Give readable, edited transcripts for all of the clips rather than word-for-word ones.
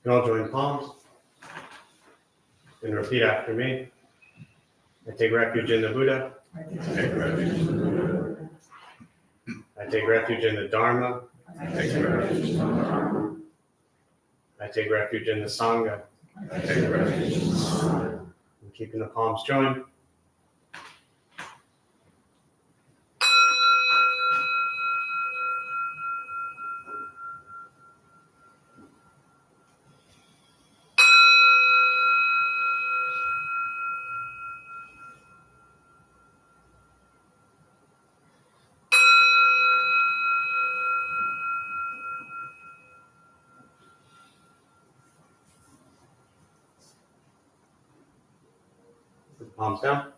You all join palms and repeat after me. I take refuge in the Buddha. I take refuge in the Buddha. I take refuge in the Dharma. I take refuge in the Dharma. I take refuge in the Sangha. I take refuge in the Sangha. I'm keeping the palms joined. Put the palms down.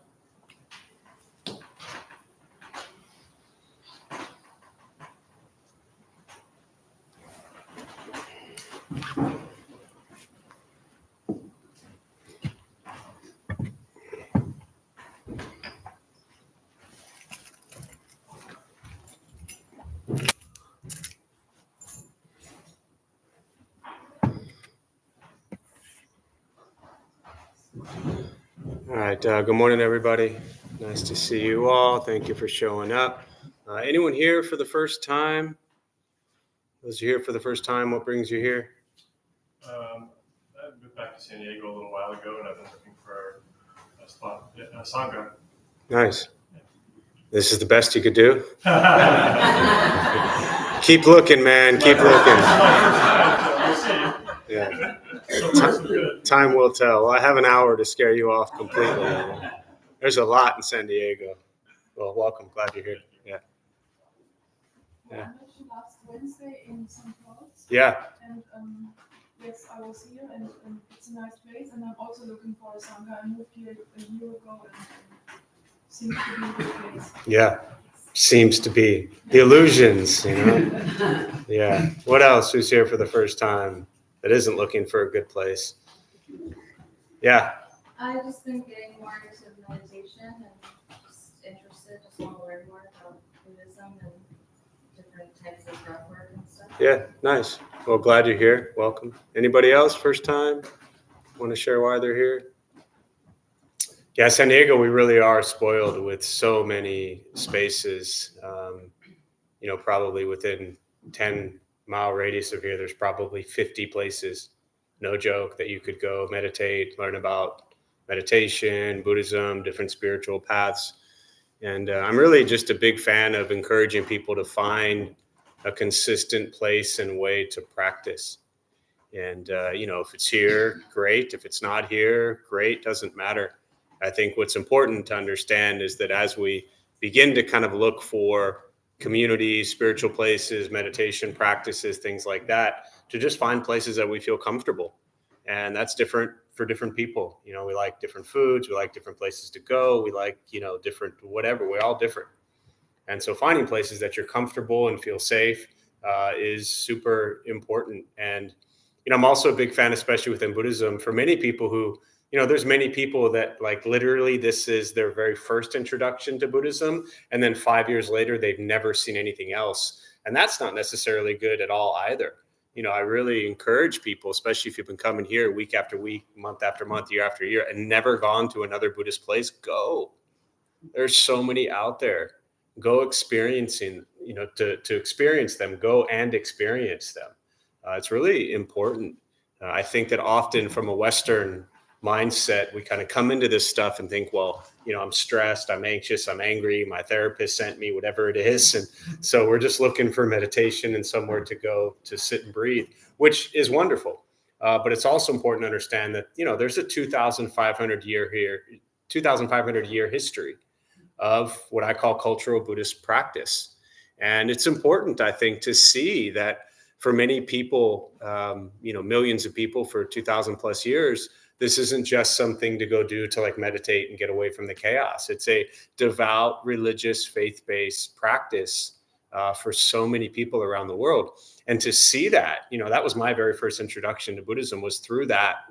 All right, good morning, everybody. Nice to see you all. Thank you for showing up. Anyone here for the first time? Those here for the first time, what brings you here? I moved back to San Diego a little while ago, and I've been looking for a spot, a Sangha. Nice. This is the best you could do? Keep looking, man. Keep looking. We'll see. Yeah. So far, so good. Time will tell. Well, I have an hour to scare you off completely. There's a lot in San Diego. Well, welcome. Glad you're here. Yeah. I met you last Wednesday in St. Paul's. Yeah. And yes, I was here, and it's a nice place. And I'm also looking for a Sangha. I moved here a year ago, and seems to be a good place. Yeah. Seems to be. The illusions, you know? Yeah. What else? Who's here for the first time that isn't looking for a good place? Yeah. I've just been getting more into meditation and just interested, just want to learn more about Buddhism and different types of breath work and stuff. Yeah. Nice. Well, glad you're here. Welcome. Anybody else first time? Want to share why they're here? Yeah, San Diego, we really are spoiled with so many spaces. Probably within 10-mile radius of here, there's probably 50 places, no joke, that you could go meditate, learn about meditation, Buddhism, different spiritual paths. And I'm really just a big fan of encouraging people to find a consistent place and way to practice. And, if it's here, great. If it's not here, great. Doesn't matter. I think what's important to understand is that as we begin to kind of look for communities, spiritual places, meditation practices, things like that, to just find places that we feel comfortable. And that's different for different people. We like different foods, we like different places to go, we like, different whatever, we're all different. And so finding places that you're comfortable and feel safe is super important. And, I'm also a big fan, especially within Buddhism, for many people who, there's many people that like literally this is their very first introduction to Buddhism. And then 5 years later, they've never seen anything else. And that's not necessarily good at all either. I really encourage people, especially if you've been coming here week after week, month after month, year after year, and never gone to another Buddhist place, go. There's so many out there. Go experiencing, to experience them, go and experience them. It's really important. I think that often from a Western mindset, we kind of come into this stuff and think, well, I'm stressed, I'm anxious, I'm angry, my therapist sent me whatever it is. And so we're just looking for meditation and somewhere to go to sit and breathe, which is wonderful. But it's also important to understand that, there's a 2,500 year history of what I call cultural Buddhist practice. And it's important, I think, to see that for many people, millions of people for 2,000 plus years, this isn't just something to go do to like meditate and get away from the chaos. It's a devout, religious, faith-based practice for so many people around the world. And to see that, that was my very first introduction to Buddhism, was through that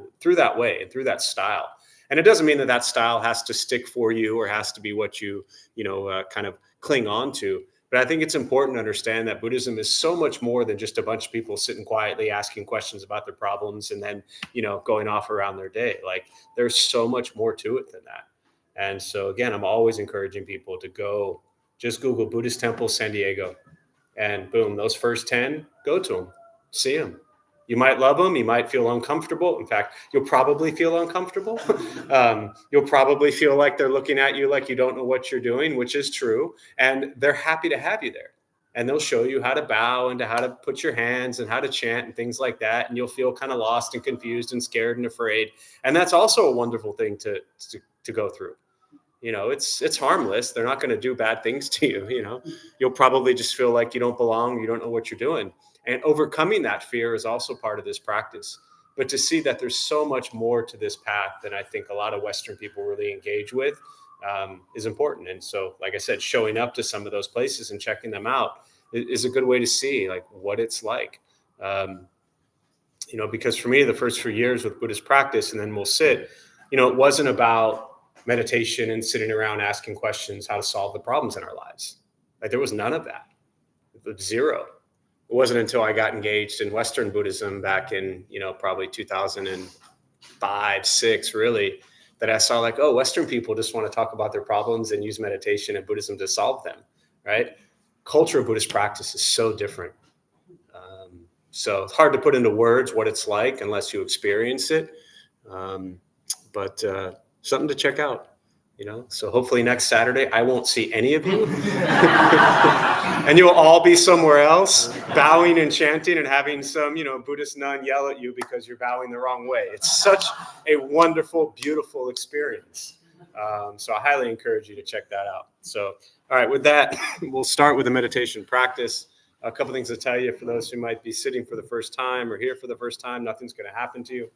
way and through that style. And it doesn't mean that style has to stick for you or has to be what you kind of cling on to. But I think it's important to understand that Buddhism is so much more than just a bunch of people sitting quietly asking questions about their problems and then, going off around their day. Like, there's so much more to it than that. And so again, I'm always encouraging people to go, just Google Buddhist Temple San Diego, and boom, those first 10, go to them, see them. You might love them. You might feel uncomfortable. In fact, you'll probably feel uncomfortable. You'll probably feel like they're looking at you like you don't know what you're doing, which is true. And they're happy to have you there. And they'll show you how to bow and how to put your hands and how to chant and things like that. And you'll feel kind of lost and confused and scared and afraid. And that's also a wonderful thing to go through. It's harmless. They're not going to do bad things to you. You'll probably just feel like you don't belong. You don't know what you're doing. And overcoming that fear is also part of this practice. But to see that there's so much more to this path than I think a lot of Western people really engage with is important. And so, like I said, showing up to some of those places and checking them out is a good way to see like what it's like. Because for me, the first few years with Buddhist practice, and then we'll sit, it wasn't about meditation and sitting around asking questions how to solve the problems in our lives. Like, there was none of that. Zero. It wasn't until I got engaged in Western Buddhism back in, probably 2005, 6, really, that I saw like, oh, Western people just want to talk about their problems and use meditation and Buddhism to solve them, right? Culture of Buddhist practice is so different. So it's hard to put into words what it's like unless you experience it. But something to check out. So hopefully next Saturday, I won't see any of you and you'll all be somewhere else bowing and chanting and having some, Buddhist nun yell at you because you're bowing the wrong way. It's such a wonderful, beautiful experience. So I highly encourage you to check that out. So, all right, with that, we'll start with a meditation practice. A couple things to tell you for those who might be sitting for the first time or here for the first time. Nothing's going to happen to you.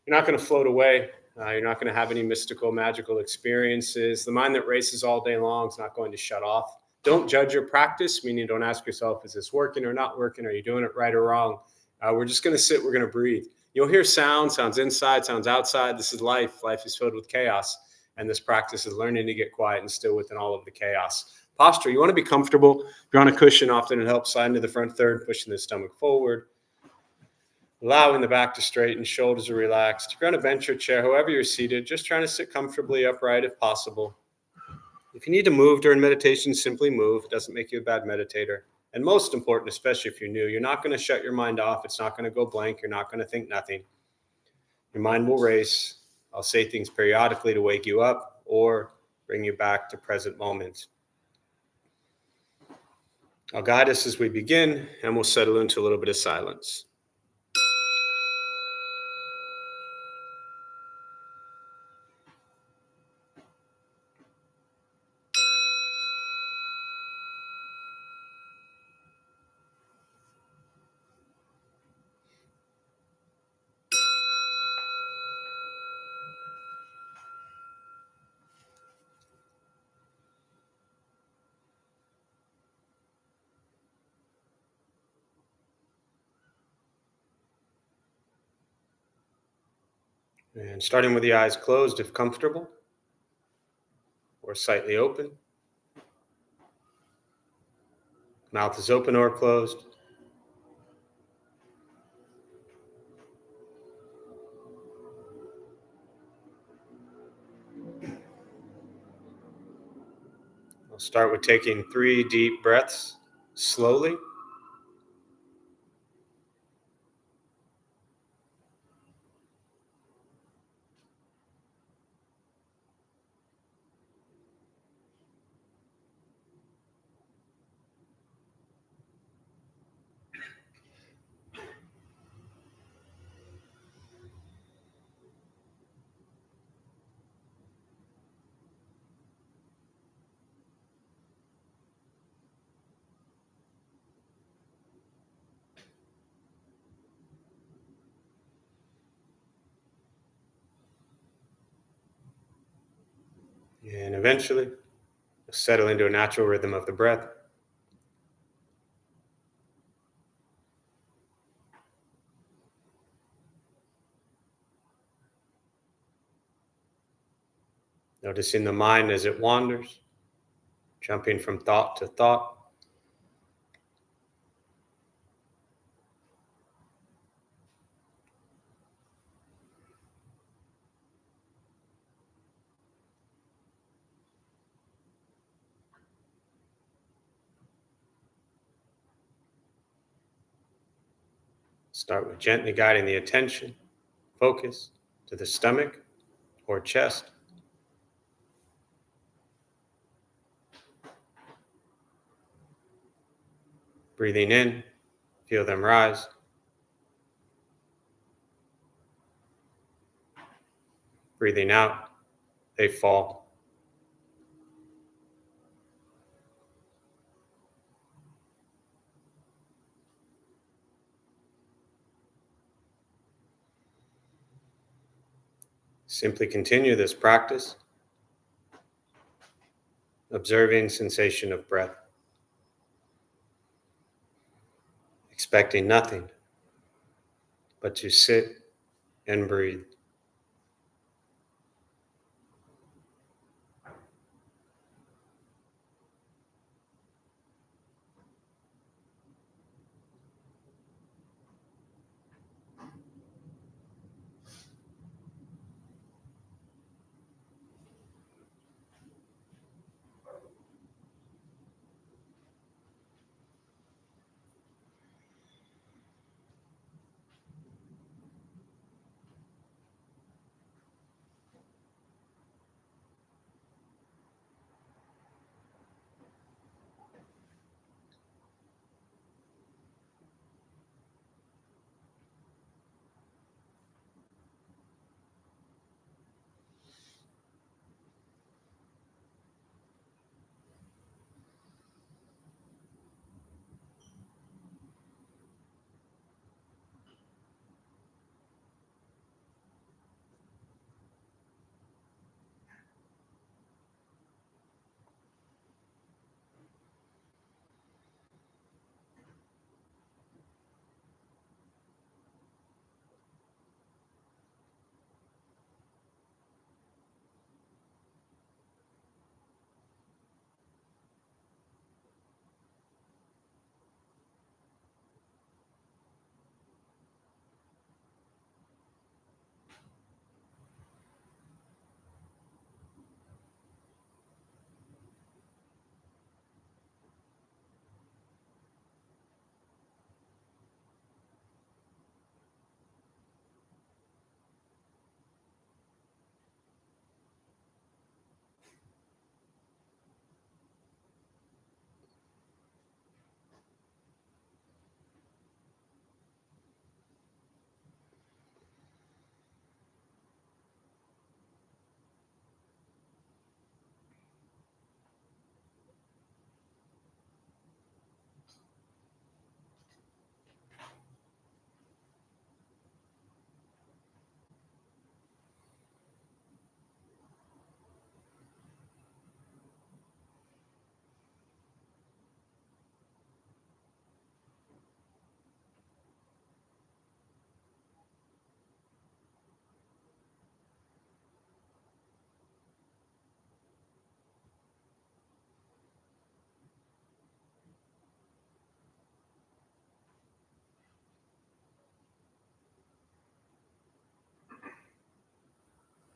You're not going to float away. You're not going to have any mystical, magical experiences. The mind that races all day long is not going to shut off. Don't judge your practice, meaning don't ask yourself, is this working or not working? Are you doing it right or wrong? We're just going to sit. We're going to breathe. You'll hear sounds inside, sounds outside. This is life. Life is filled with chaos. And this practice is learning to get quiet and still within all of the chaos. Posture, you want to be comfortable. If you're on a cushion, often it helps slide into the front third, pushing the stomach forward. Allowing the back to straighten, shoulders are relaxed. If you're on a bench or chair, however you're seated, just trying to sit comfortably upright if possible. If you need to move during meditation, simply move. It doesn't make you a bad meditator. And most important, especially if you're new, you're not going to shut your mind off. It's not going to go blank. You're not going to think nothing. Your mind will race. I'll say things periodically to wake you up or bring you back to present moment. I'll guide us as we begin, and we'll settle into a little bit of silence. And starting with the eyes closed if comfortable, or slightly open. Mouth is open or closed. I'll start with taking 3 deep breaths slowly. And eventually, settle into a natural rhythm of the breath. Noticing the mind as it wanders, jumping from thought to thought. Start with gently guiding the attention, focus to the stomach or chest. Breathing in, feel them rise. Breathing out, they fall. Simply continue this practice, observing sensation of breath, expecting nothing but to sit and breathe.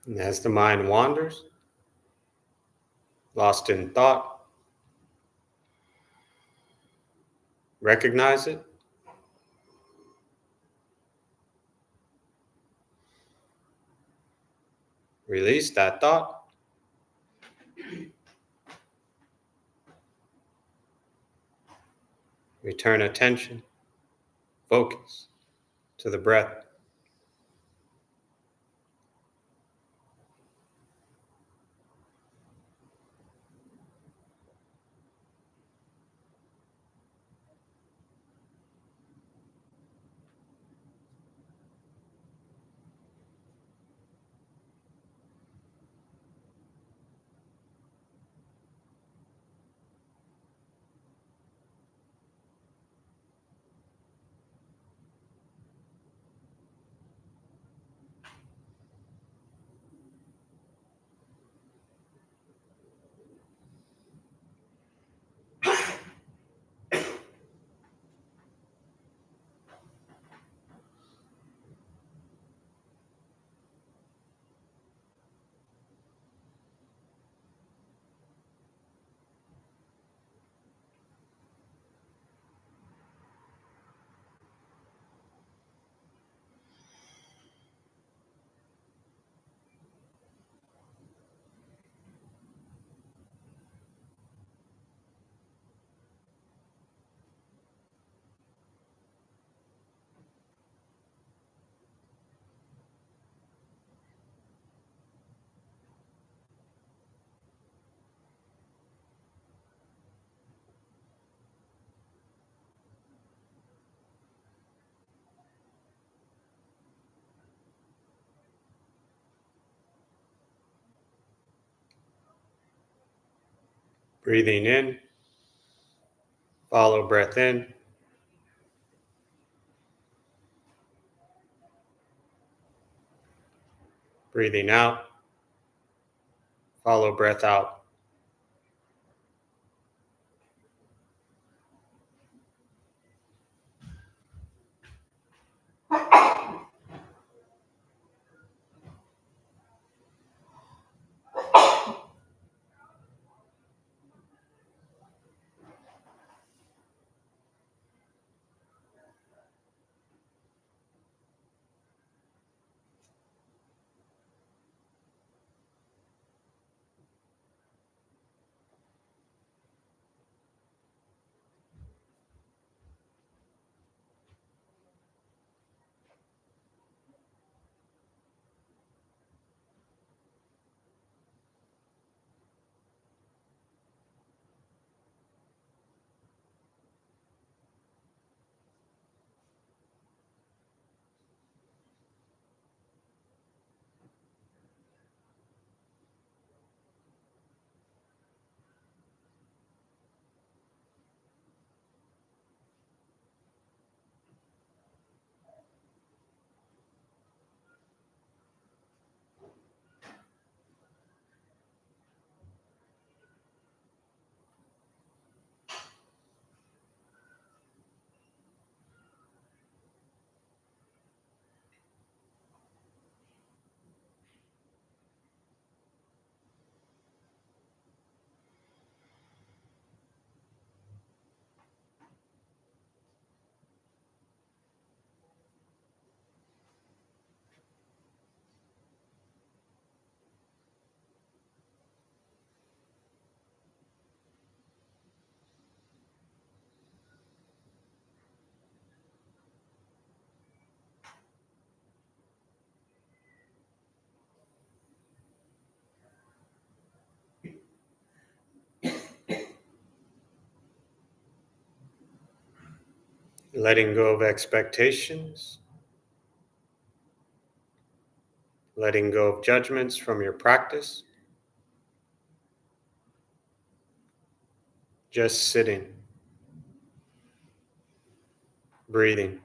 And as the mind wanders, lost in thought, recognize it. Release that thought. Return attention, focus to the breath. Breathing in, follow breath in. Breathing out, follow breath out. Letting go of expectations, letting go of judgments from your practice, just sitting, breathing.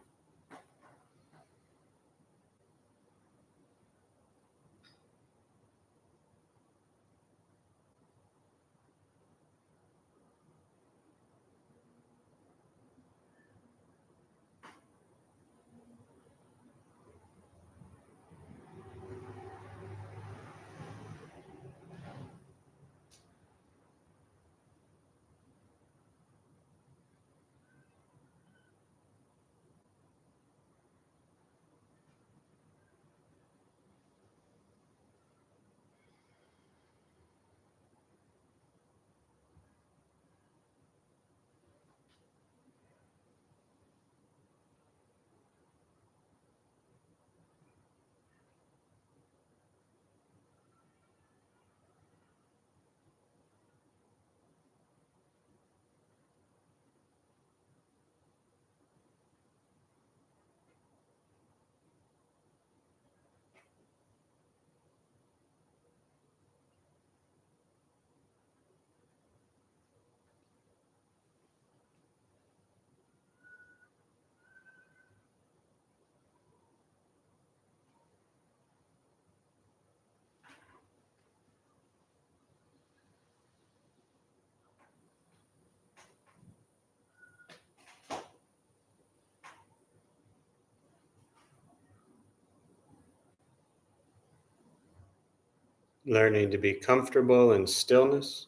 Learning to be comfortable in stillness,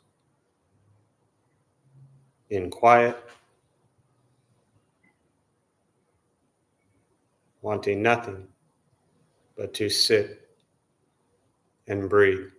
in quiet, wanting nothing but to sit and breathe.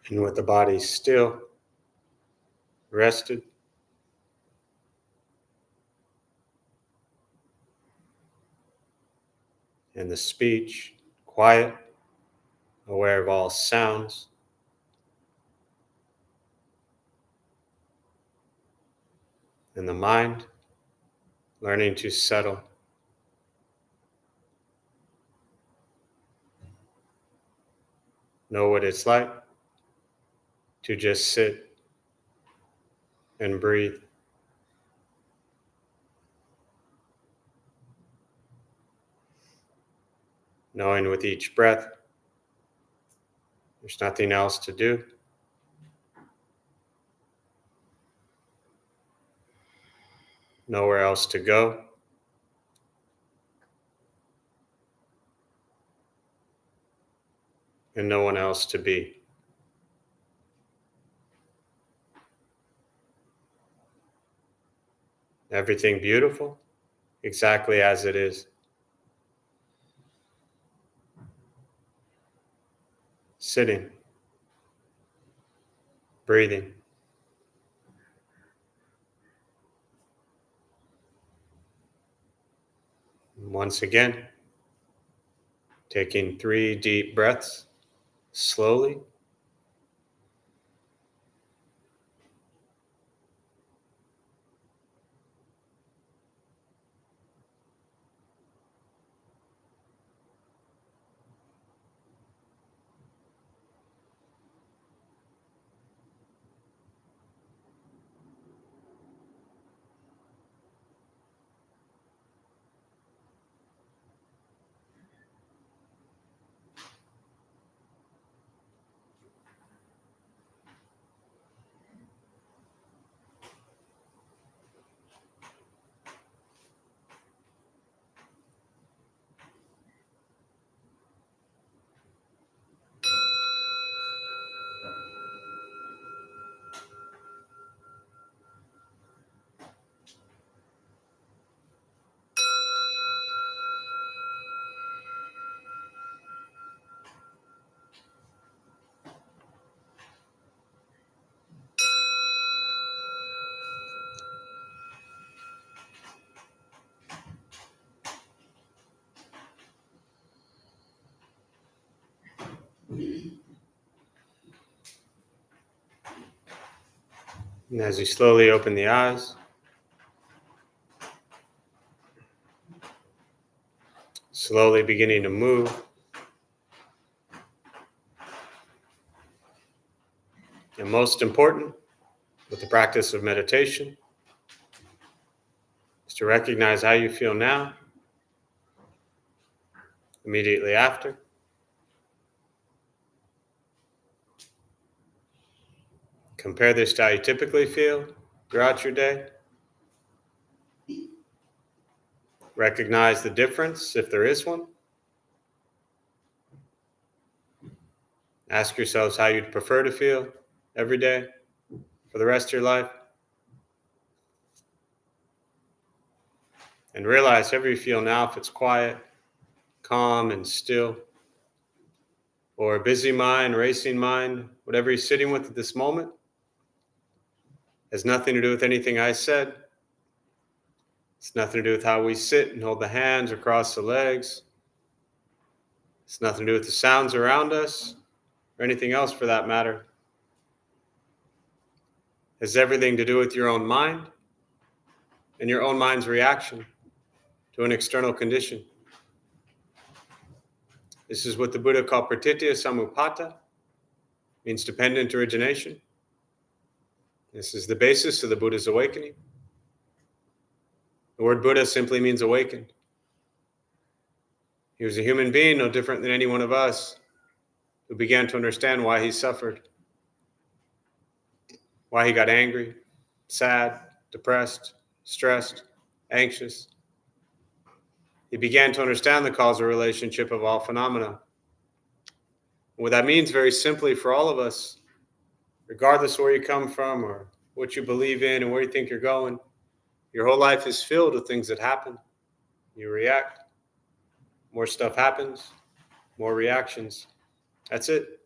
And with the body still, rested, and the speech quiet, aware of all sounds, and the mind learning to settle. Know what it's like to just sit and breathe. Knowing with each breath, there's nothing else to do. Nowhere else to go. And no one else to be. Everything beautiful, exactly as it is. Sitting, breathing. Once again, taking 3 deep breaths, slowly. And as you slowly open the eyes, slowly beginning to move, and most important, with the practice of meditation, is to recognize how you feel now, immediately after. Compare this to how you typically feel throughout your day. Recognize the difference, if there is one. Ask yourselves how you'd prefer to feel every day for the rest of your life. And realize however you feel now, if it's quiet, calm, and still, or a busy mind, racing mind, whatever you're sitting with at this moment, has nothing to do with anything I said. It's nothing to do with how we sit and hold the hands or cross the legs. It's nothing to do with the sounds around us or anything else for that matter. It has everything to do with your own mind and your own mind's reaction to an external condition. This is what the Buddha called pratitya samuppada, means dependent origination. This is the basis of the Buddha's awakening. The word Buddha simply means awakened. He was a human being, no different than any one of us, who began to understand why he suffered, why he got angry, sad, depressed, stressed, anxious. He began to understand the causal relationship of all phenomena. What that means very simply for all of us, regardless of where you come from or what you believe in and where you think you're going, your whole life is filled with things that happen. You react. More stuff happens, more reactions. That's it.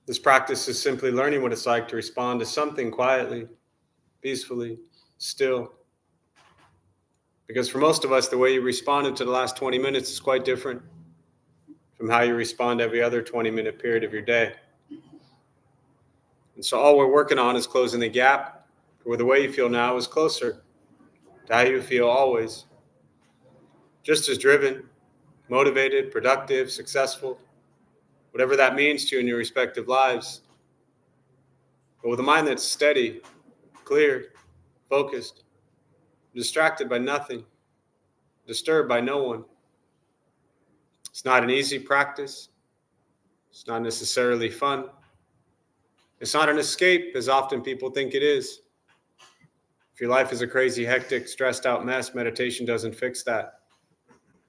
This practice is simply learning what it's like to respond to something quietly, peacefully, still. Because for most of us, the way you responded to the last 20 minutes is quite different from how you respond every other 20-minute period of your day. And so all we're working on is closing the gap where the way you feel now is closer to how you feel always. Just as driven, motivated, productive, successful, whatever that means to you in your respective lives. But with a mind that's steady, clear, focused, distracted by nothing, disturbed by no one. It's not an easy practice. It's not necessarily fun. It's not an escape, as often people think it is. If your life is a crazy, hectic, stressed out mess, meditation doesn't fix that.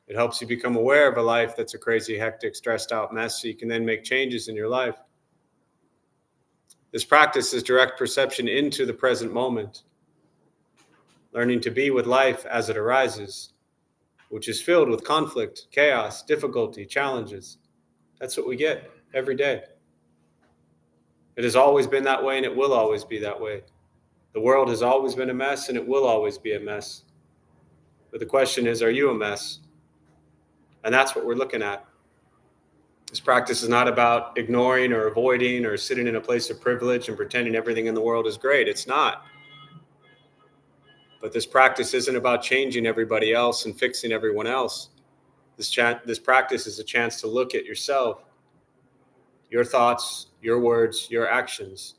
It helps you become aware of a life that's a crazy, hectic, stressed out mess so you can then make changes in your life. This practice is direct perception into the present moment, learning to be with life as it arises, which is filled with conflict, chaos, difficulty, challenges. That's what we get every day. It has always been that way, and it will always be that way. The world has always been a mess, and it will always be a mess. But the question is, are you a mess? And that's what we're looking at. This practice is not about ignoring or avoiding or sitting in a place of privilege and pretending everything in the world is great. It's not. But this practice isn't about changing everybody else and fixing everyone else. This practice is a chance to look at yourself, your thoughts, your words, your actions,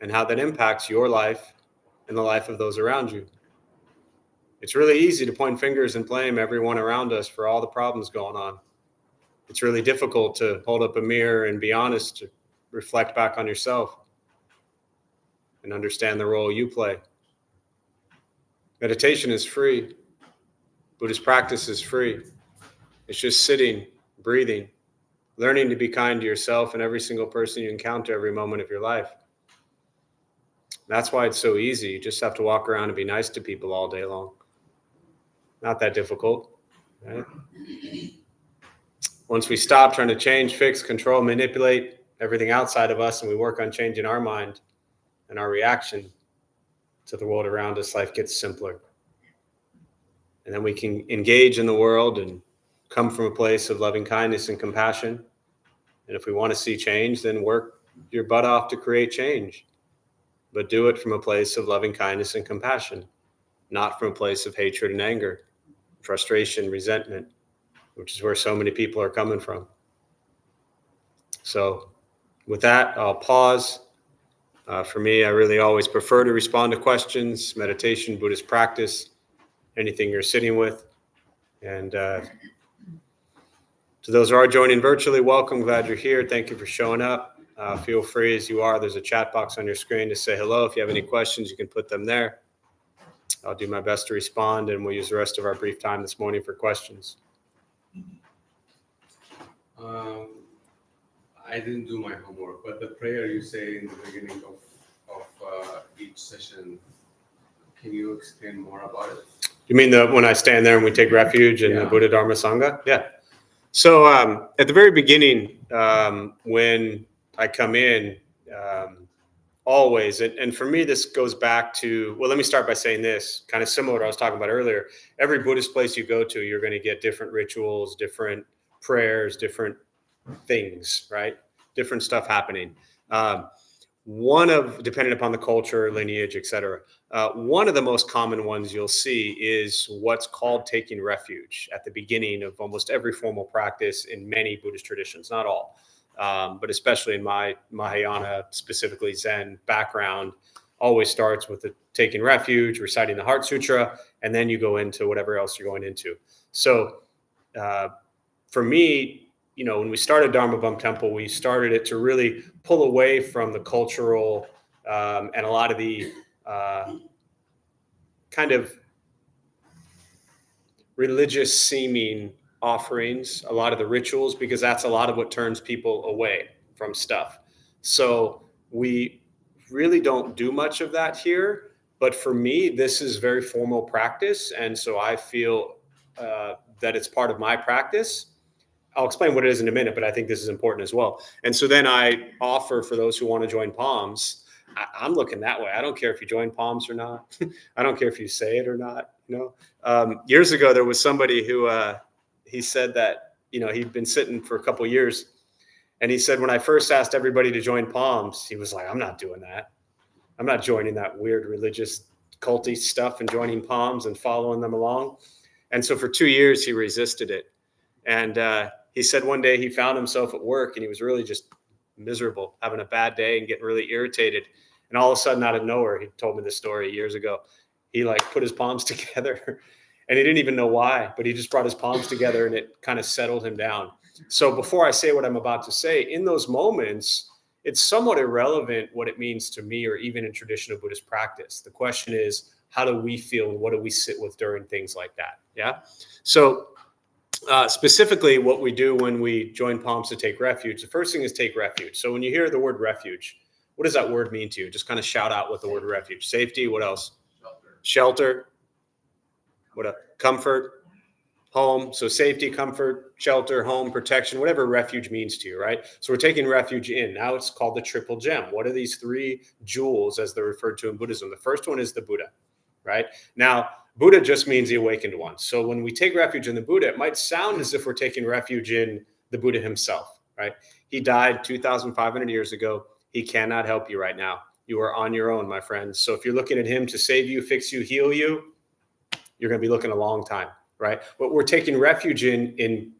and how that impacts your life and the life of those around you. It's really easy to point fingers and blame everyone around us for all the problems going on. It's really difficult to hold up a mirror and be honest, to reflect back on yourself and understand the role you play. Meditation is free. Buddhist practice is free. It's just sitting, breathing, learning to be kind to yourself and every single person you encounter every moment of your life. That's why it's so easy. You just have to walk around and be nice to people all day long. Not that difficult, right? Once we stop trying to change, fix, control, manipulate everything outside of us, and we work on changing our mind and our reaction to the world around us, life gets simpler. And then we can engage in the world and come from a place of loving kindness and compassion. And if we want to see change, then work your butt off to create change. But do it from a place of loving kindness and compassion, not from a place of hatred and anger, frustration, resentment, which is where so many people are coming from. So with that, I'll pause. For me, I really always prefer to respond to questions, meditation, Buddhist practice, anything you're sitting with. And to those who are joining virtually, welcome. Glad you're here. Thank you for showing up. Feel free as you are. There's a chat box on your screen to say hello. If you have any questions, you can put them there. I'll do my best to respond, and we'll use the rest of our brief time this morning for questions. I didn't do my homework, but the prayer you say in the beginning of each session, can you explain more about it? You mean when I stand there and we take refuge in the Buddha Dharma Sangha? Yeah. So at the very beginning, when I come in, always, and for me, this goes back to, well, let me start by saying this, kind of similar to what I was talking about earlier. Every Buddhist place you go to, you're going to get different rituals, different prayers, different things, right? Different stuff happening. Depending upon the culture, lineage, etc. One of the most common ones you'll see is what's called taking refuge at the beginning of almost every formal practice in many Buddhist traditions, not all, but especially in my Mahayana, specifically Zen background, always starts with the taking refuge, reciting the Heart Sutra, and then you go into whatever else you're going into. So for me, when we started Dharma Bum Temple, we started it to really pull away from the cultural and a lot of the kind of religious seeming offerings, a lot of the rituals, because that's a lot of what turns people away from stuff. So we really don't do much of that here. But for me, this is very formal practice. And so I feel that it's part of my practice. I'll explain what it is in a minute, but I think this is important as well. And so then I offer for those who want to join Palms. I'm looking that way. I don't care if you join Palms or not. I don't care if you say it or not. Years ago, there was somebody who he said that, he'd been sitting for a couple of years. And he said, when I first asked everybody to join Palms, he was like, I'm not doing that. I'm not joining that weird religious culty stuff and joining Palms and following them along. And so for 2 years, he resisted it. And he said one day he found himself at work and he was really just miserable, having a bad day and getting really irritated. And all of a sudden, out of nowhere, he told me this story years ago. He put his palms together and he didn't even know why, but he just brought his palms together and it kind of settled him down. So before I say what I'm about to say, in those moments, it's somewhat irrelevant what it means to me or even in traditional Buddhist practice. The question is, how do we feel and what do we sit with during things like that? Yeah. So specifically what we do when we join Palms to take refuge, the first thing is take refuge. So when you hear the word refuge, what does that word mean to you? Just kind of shout out what the word refuge. Safety. What else? Shelter. What else? Comfort. Home. So safety, comfort, shelter, home, protection, whatever refuge means to you, right? So we're taking refuge in. Now it's called the triple gem. What are these three jewels as they're referred to in Buddhism? The first one is the Buddha, right? Now, Buddha just means the awakened one. So when we take refuge in the Buddha, it might sound as if we're taking refuge in the Buddha himself, right? He died 2,500 years ago. He cannot help you right now. You are on your own, my friends. So if you're looking at him to save you, fix you, heal you, you're going to be looking a long time. Right? What we're taking refuge in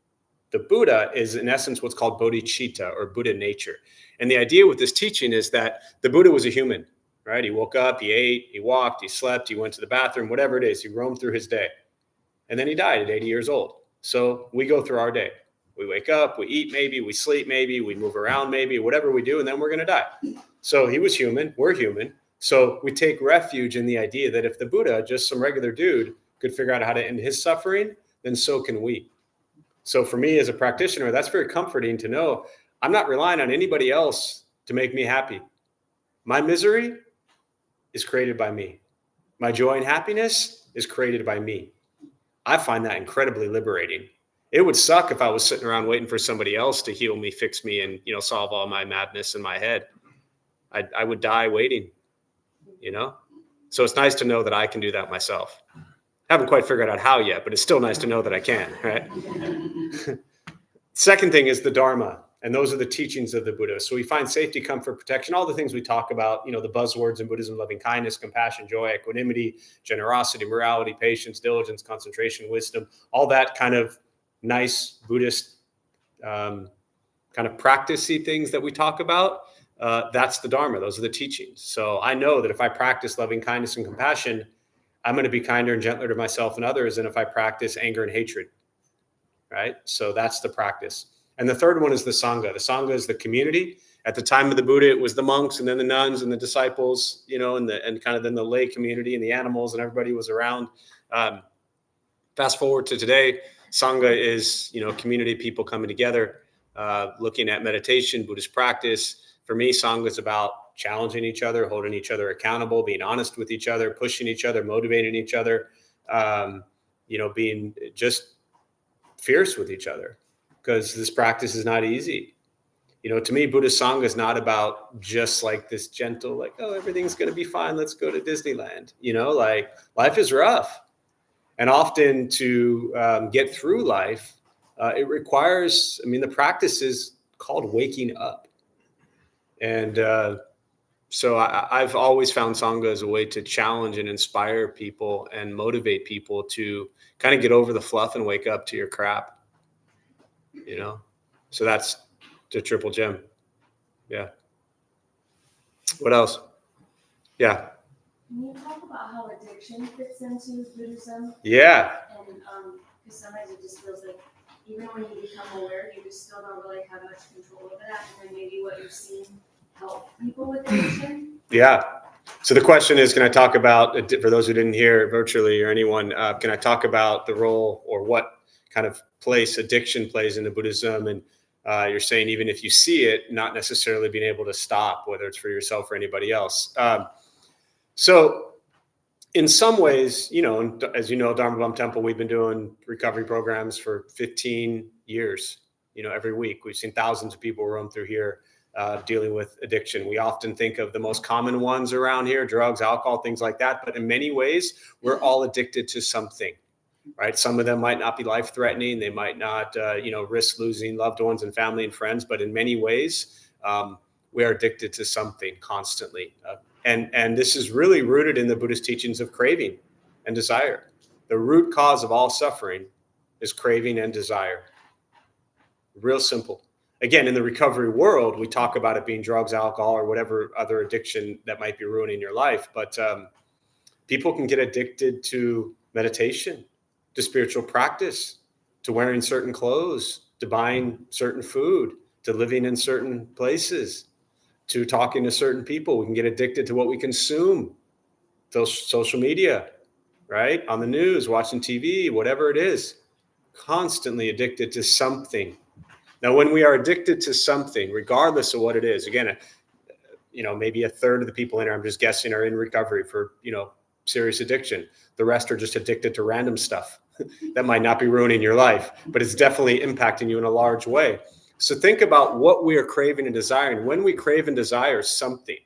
the Buddha is in essence what's called bodhicitta or Buddha nature. And the idea with this teaching is that the Buddha was a human, right? He woke up, he ate, he walked, he slept, he went to the bathroom, whatever it is, he roamed through his day. And then he died at 80 years old. So we go through our day. We wake up, we eat maybe, we sleep maybe, we move around maybe, whatever we do, and then we're going to die. So he was human, we're human. So we take refuge in the idea that if the Buddha, just some regular dude, could figure out how to end his suffering, then so can we. So for me as a practitioner, that's very comforting to know I'm not relying on anybody else to make me happy. My misery is created by me. My joy and happiness is created by me. I find that incredibly liberating. It would suck if I was sitting around waiting for somebody else to heal me, fix me, and solve all my madness in my head. I would die waiting, So it's nice to know that I can do that myself. Haven't quite figured out how yet, but it's still nice to know that I can, right? Second thing is the Dharma, and those are the teachings of the Buddha. So we find safety, comfort, protection, all the things we talk about, the buzzwords in Buddhism: loving kindness, compassion, joy, equanimity, generosity, morality, patience, diligence, concentration, wisdom, all that kind of nice Buddhist kind of practice-y things that we talk about. That's the Dharma. Those are the teachings. So I know that if I practice loving kindness and compassion, I'm going to be kinder and gentler to myself and others than if I practice anger and hatred, right? So that's the practice. And the third one is the Sangha. The Sangha is the community. At the time of the Buddha, it was the monks and then the nuns and the disciples, and kind of then the lay community and the animals and everybody was around. Fast forward to today, Sangha is, community of people coming together, looking at meditation, Buddhist practice. For me, Sangha is about challenging each other, holding each other accountable, being honest with each other, pushing each other, motivating each other, being just fierce with each other, because this practice is not easy. To me, Buddhist Sangha is not about just like this gentle, everything's going to be fine, let's go to Disneyland. Life is rough. And often to get through life, it requires, the practice is called waking up. And so I've always found Sangha as a way to challenge and inspire people and motivate people to kind of get over the fluff and wake up to your crap, So that's the triple gem. Yeah. What else? Yeah. Can you talk about how addiction fits into Buddhism? Yeah. And because sometimes it just feels like even when you become aware, you just still don't really have much control over that. And then maybe what you've seen help people with addiction. Yeah. So the question is, can I talk about, for those who didn't hear virtually or anyone, can I talk about the role or what kind of place addiction plays into Buddhism? And you're saying even if you see it, not necessarily being able to stop, whether it's for yourself or anybody else. So in some ways, as you know, Dharma Bum Temple, we've been doing recovery programs for 15 years, every week. We've seen thousands of people roam through here dealing with addiction. We often think of the most common ones around here, drugs, alcohol, things like that. But in many ways, we're all addicted to something, right? Some of them might not be life-threatening. They might not, risk losing loved ones and family and friends. But in many ways, we are addicted to something constantly. And this is really rooted in the Buddhist teachings of craving and desire. The root cause of all suffering is craving and desire. Real simple. Again, in the recovery world, we talk about it being drugs, alcohol, or whatever other addiction that might be ruining your life. But people can get addicted to meditation, to spiritual practice, to wearing certain clothes, to buying certain food, to living in certain places, to talking to certain people. We can get addicted to what we consume, social media, right? On the news, watching TV, whatever it is, constantly addicted to something. Now, when we are addicted to something, regardless of what it is, again, maybe a third of the people in here, I'm just guessing, are in recovery for, serious addiction. The rest are just addicted to random stuff that might not be ruining your life, but it's definitely impacting you in a large way. So think about what we are craving and desiring. When we crave and desire something,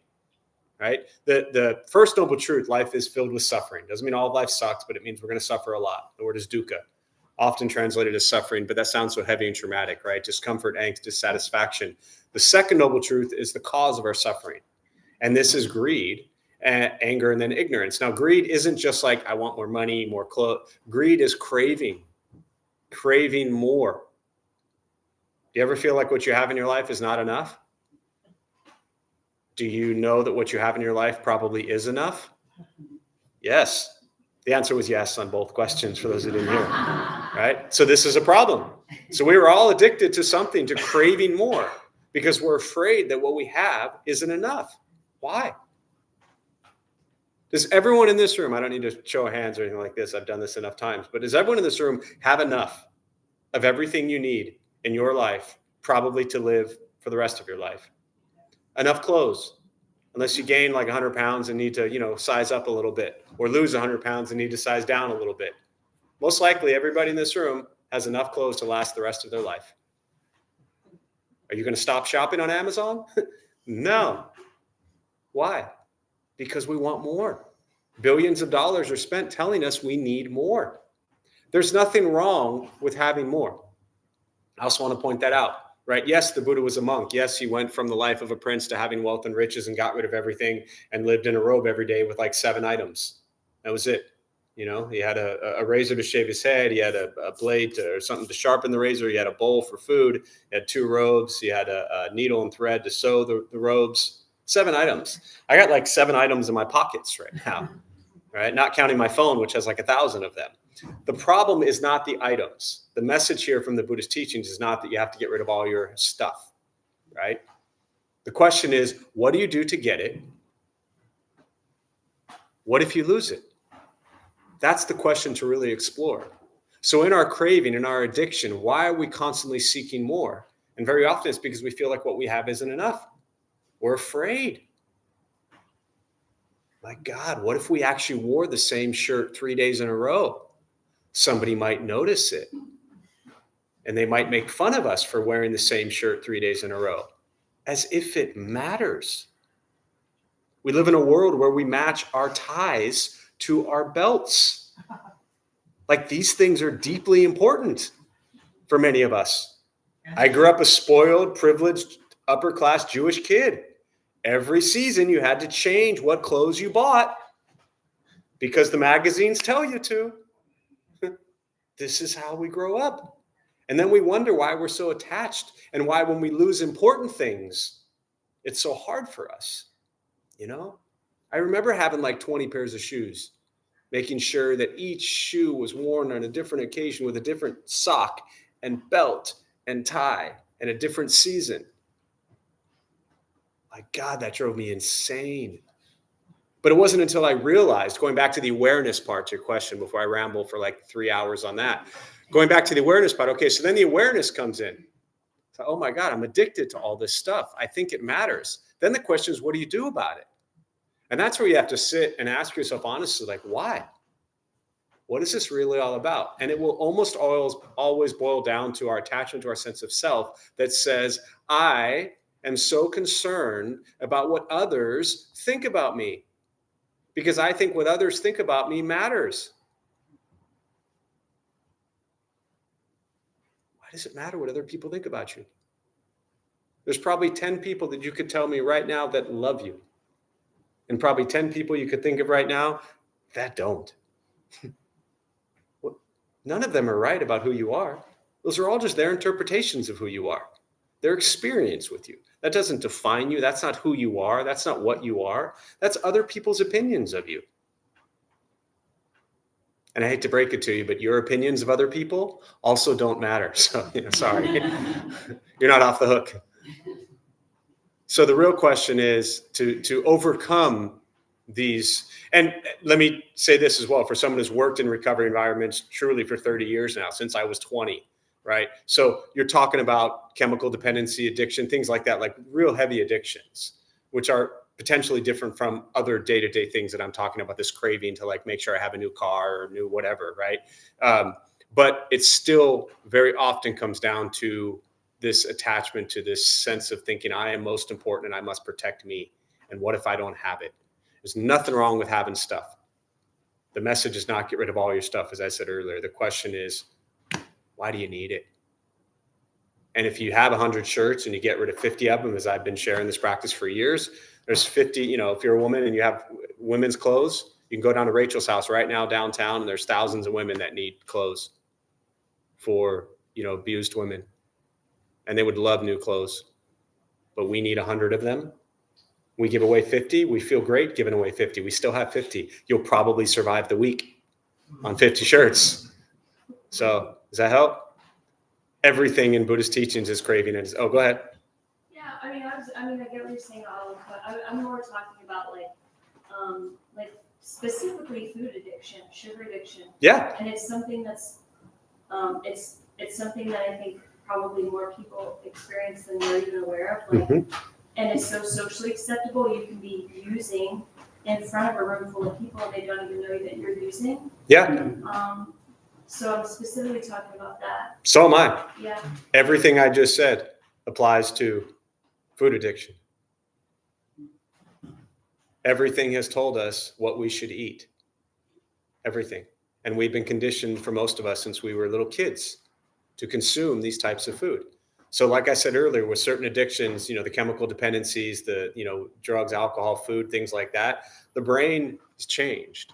right? The first noble truth, life is filled with suffering. Doesn't mean all of life sucks, but it means we're going to suffer a lot. The word is dukkha, often translated as suffering, but that sounds so heavy and traumatic, right? Discomfort, angst, dissatisfaction. The second noble truth is the cause of our suffering. And this is greed, anger, and then ignorance. Now, greed isn't just like, I want more money, more clothes. Greed is craving more. Do you ever feel like what you have in your life is not enough? Do you know that what you have in your life probably is enough? Yes. The answer was yes on both questions for those who didn't hear, right? So this is a problem. So we were all addicted to something, to craving more, because we're afraid that what we have isn't enough. Why? Does everyone in this room, I don't need to show hands or anything like this, I've done this enough times, but does everyone in this room have enough of everything you need in your life, probably to live for the rest of your life? Enough clothes, unless you gain like 100 pounds and need to, size up a little bit, or lose 100 pounds and need to size down a little bit. Most likely, everybody in this room has enough clothes to last the rest of their life. Are you going to stop shopping on Amazon? No. Why? Because we want more. Billions of dollars are spent telling us we need more. There's nothing wrong with having more. I also want to point that out. Right? Yes, the Buddha was a monk. Yes, he went from the life of a prince to having wealth and riches and got rid of everything and lived in a robe every day with like 7 items. That was it. He had a razor to shave his head. He had a blade or something to sharpen the razor. He had a bowl for food. He had 2 robes. He had a needle and thread to sew the robes. 7 items. I got like 7 items in my pockets right now, right? Not counting my phone, which has like 1,000 of them. The problem is not the items. The message here from the Buddhist teachings is not that you have to get rid of all your stuff, right? The question is, what do you do to get it? What if you lose it? That's the question to really explore. So in our craving, in our addiction, why are we constantly seeking more? And very often it's because we feel like what we have isn't enough. We're afraid. My God, what if we actually wore the same shirt 3 days in a row? Somebody might notice it. And they might make fun of us for wearing the same shirt 3 days in a row. As if it matters. We live in a world where we match our ties to our belts. Like these things are deeply important for many of us. I grew up a spoiled, privileged, upper-class Jewish kid. Every season you had to change what clothes you bought because the magazines tell you to. This is how we grow up. And then we wonder why we're so attached and why when we lose important things, it's so hard for us. I remember having like 20 pairs of shoes, making sure that each shoe was worn on a different occasion with a different sock and belt and tie and a different season. My God, that drove me insane. But it wasn't until I realized, going back to the awareness part to your question before I ramble for like 3 hours on that, going back to the awareness part, okay, so then the awareness comes in. So, oh my God, I'm addicted to all this stuff. I think it matters. Then the question is, what do you do about it? And that's where you have to sit and ask yourself honestly, like, why? what is this really all about? And it will almost always boil down to our attachment to our sense of self that says, I am so concerned about what others think about me because I think what others think about me matters. Why does it matter what other people think about you? There's probably 10 people that you could tell me right now that love you. And probably 10 people you could think of right now that don't. None of them are right about who you are. Those are all just their interpretations of who you are, their experience with you. That doesn't define you. That's not who you are. That's not what you are. That's other people's opinions of you. And I hate to break it to you, but your opinions of other people also don't matter. So, sorry, you're not off the hook. So the real question is to overcome these. And let me say this as well, for someone who's worked in recovery environments truly for 30 years now, since I was 20, right? So you're talking about chemical dependency, addiction, things like that, like real heavy addictions, which are potentially different from other day-to-day things that I'm talking about, this craving to like make sure I have a new car or new whatever, right? But it still very often comes down to this attachment to this sense of thinking I am most important and I must protect me. And what if I don't have it? There's nothing wrong with having stuff. The message is not get rid of all your stuff, as I said earlier. The question is, why do you need it? And if you have 100 shirts and you get rid of 50 of them, as I've been sharing this practice for years, there's 50, if you're a woman and you have women's clothes, you can go down to Rachel's house right now downtown, and there's thousands of women that need clothes for, abused women. And they would love new clothes, but we need 100 of them. We give away 50. We feel great giving away 50. We still have 50. You'll probably survive the week on 50 shirts. So does that help? Everything in Buddhist teachings is craving. Oh, go ahead. Yeah, I get what you're saying, Olive, but I'm more talking about like specifically food addiction, sugar addiction. Yeah. And it's something that's, it's something that I think probably more people experience than they're even aware of. And it's so socially acceptable. You can be using in front of a room full of people and they don't even know that you're using. Yeah. So I'm specifically talking about that. So am I. Yeah. Everything I just said applies to food addiction. Everything has told us what we should eat. Everything. And we've been conditioned, for most of us, since we were little kids to consume these types of food. So like I said earlier, with certain addictions, the chemical dependencies, the, drugs, alcohol, food, things like that, the brain is changed.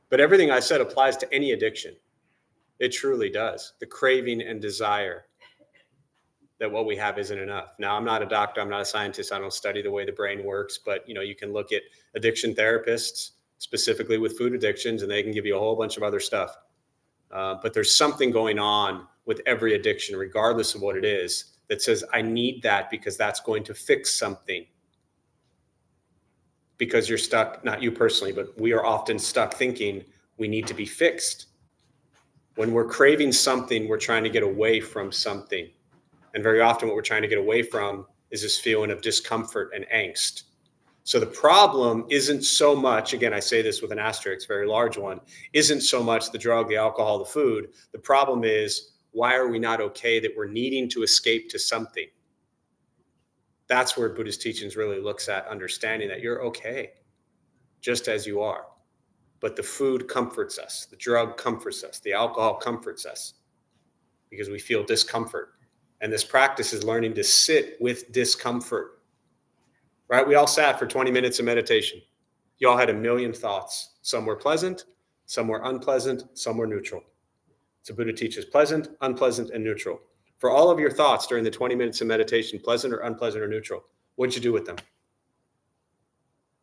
But everything I said applies to any addiction. It truly does. The craving and desire that what we have isn't enough. Now, I'm not a doctor. I'm not a scientist. I don't study the way the brain works, but you can look at addiction therapists specifically with food addictions, and they can give you a whole bunch of other stuff. But there's something going on with every addiction, regardless of what it is, that says, I need that because that's going to fix something. Because you're stuck, not you personally, but we are often stuck thinking we need to be fixed. When we're craving something, we're trying to get away from something. And very often what we're trying to get away from is this feeling of discomfort and angst. So the problem isn't so much, again, I say this with an asterisk, very large one, isn't so much the drug, the alcohol, the food. The problem is, why are we not okay that we're needing to escape to something? That's where Buddhist teachings really looks at understanding that you're okay, just as you are. But the food comforts us, the drug comforts us, the alcohol comforts us because we feel discomfort. And this practice is learning to sit with discomfort. Right? We all sat for 20 minutes of meditation. You all had a million thoughts. Some were pleasant, some were unpleasant, some were neutral. So Buddha teaches pleasant, unpleasant, and neutral. For all of your thoughts during the 20 minutes of meditation, pleasant or unpleasant or neutral, what'd you do with them?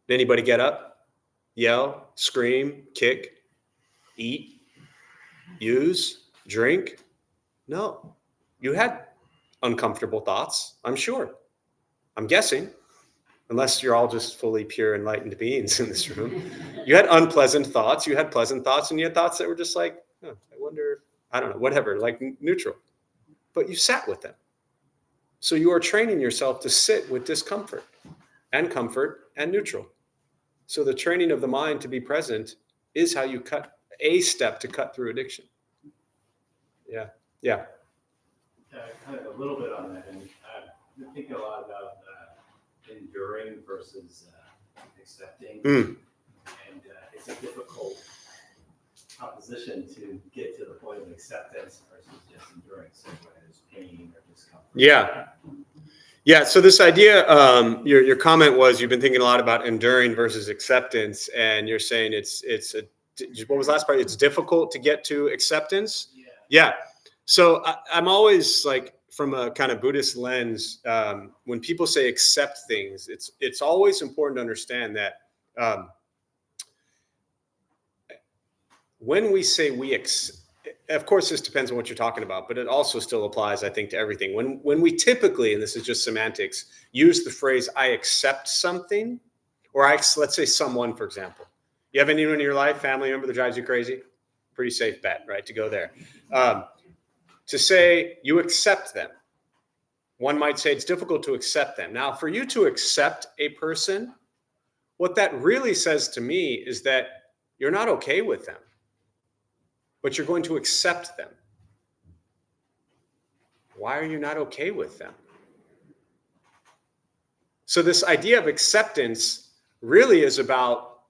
Did anybody get up, yell, scream, kick, eat, use, drink? No. You had uncomfortable thoughts, I'm sure. I'm guessing. Unless you're all just fully pure enlightened beings in this room. You had unpleasant thoughts, you had pleasant thoughts, and you had thoughts that were just like, I wonder, I don't know, whatever, like neutral. But you sat with them. So you are training yourself to sit with discomfort and comfort and neutral. So the training of the mind to be present is how you cut a step to cut through addiction. Yeah. Kind of a little bit on that, and I've been thinking a lot about enduring versus accepting, and it's a difficult proposition to get to the point of acceptance versus just enduring, so whether it's pain or discomfort. Yeah. So this idea, your comment was you've been thinking a lot about enduring versus acceptance, and you're saying what was the last part? It's difficult to get to acceptance. Yeah. So I'm always like, from a kind of Buddhist lens, when people say accept things, it's always important to understand that when we say of course, this depends on what you're talking about, but it also still applies, I think, to everything. When we typically, and this is just semantics, use the phrase "I accept something," or let's say someone, for example. You have anyone in your life, family member that drives you crazy? Pretty safe bet, right? To go there. To say you accept them. One might say it's difficult to accept them. Now, for you to accept a person, what that really says to me is that you're not okay with them, but you're going to accept them. Why are you not okay with them? So this idea of acceptance really is about,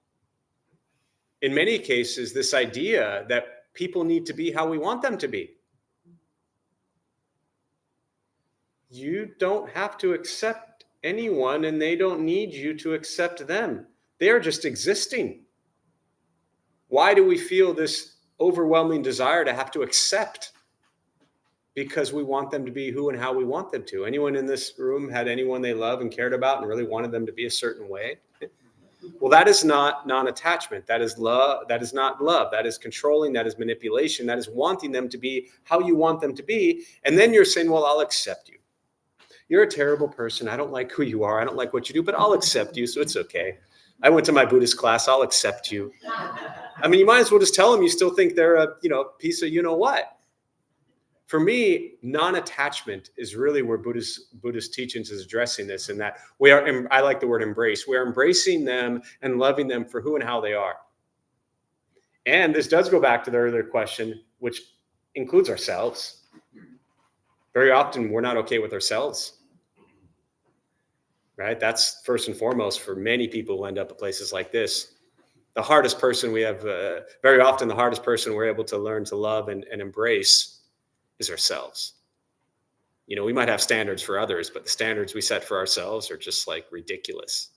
in many cases, this idea that people need to be how we want them to be. You don't have to accept anyone, and they don't need you to accept them. They are just existing. Why do we feel this overwhelming desire to have to accept? Because we want them to be who and how we want them to. Anyone in this room had anyone they love and cared about and really wanted them to be a certain way? Well, that is not non-attachment. That is love. That is not love. That is controlling. That is manipulation. That is wanting them to be how you want them to be. And then you're saying, well, I'll accept you. You're a terrible person. I don't like who you are. I don't like what you do, but I'll accept you, so it's okay. I went to my Buddhist class. I'll accept you. I mean, you might as well just tell them you still think they're a piece of you-know-what. For me, non-attachment is really where Buddhist teachings is addressing this, in that I like the word embrace. We are embracing them and loving them for who and how they are. And this does go back to the earlier question, which includes ourselves. Very often, we're not okay with ourselves. Right? That's first and foremost for many people who end up at places like this. The hardest person we have, very often the hardest person we're able to learn to love and embrace is ourselves. We might have standards for others, but the standards we set for ourselves are just like ridiculous,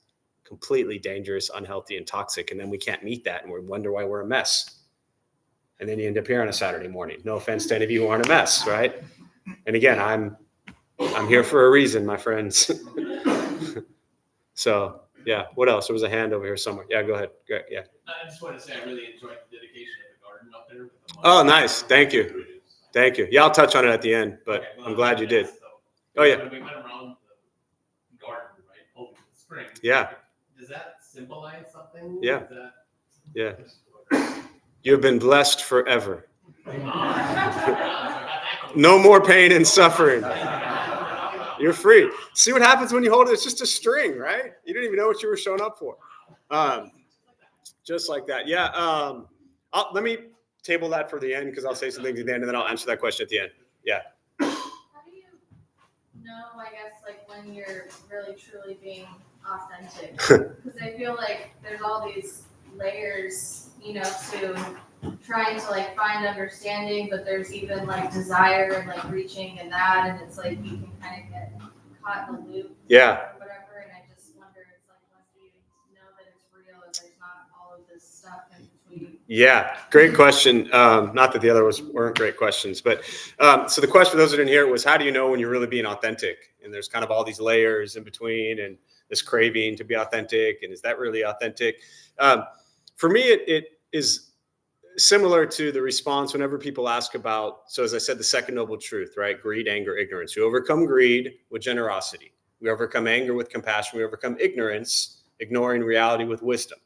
completely dangerous, unhealthy, and toxic. And then we can't meet that, and we wonder why we're a mess. And then you end up here on a Saturday morning. No offense to any of you who aren't a mess, right? And again, I'm here for a reason, my friends. So, yeah. What else? There was a hand over here somewhere. Yeah, go ahead. Great. Yeah. I just want to say I really enjoyed the dedication of the garden up there. Oh, nice. Thank you. Thank you. Yeah, I'll touch on it at the end, but Okay, well, I'm glad you did. So, Oh, yeah. When we went around the garden, right, over the spring. Yeah. Does that symbolize something? Yeah. Is that... Yeah. You've been blessed forever. Oh, No more pain and suffering. You're free. See what happens when you hold it? It's just a string, right? You didn't even know what you were showing up for. Just like that. Yeah. Let me table that for the end, because I'll say some things at the end, and then I'll answer that question at the end. Yeah. How do you know, I guess, like when you're really truly being authentic? Because I feel like there's all these layers, to trying to like find understanding, but there's even like desire and like reaching and that, and it's like you can kind of get caught in the loop. Yeah. Or whatever, and I just wonder, it's like once you know that it's real and there's not all of this stuff in between. Yeah, great question. Not that the other weren't great questions, but so the question for those who didn't hear it was, how do you know when you're really being authentic? And there's kind of all these layers in between, and this craving to be authentic, and is that really authentic? For me, it is similar to the response whenever people ask about, so as I said, the second noble truth, right? Greed, anger, ignorance. We overcome greed with generosity. We overcome anger with compassion. We overcome ignorance, ignoring reality, with wisdom.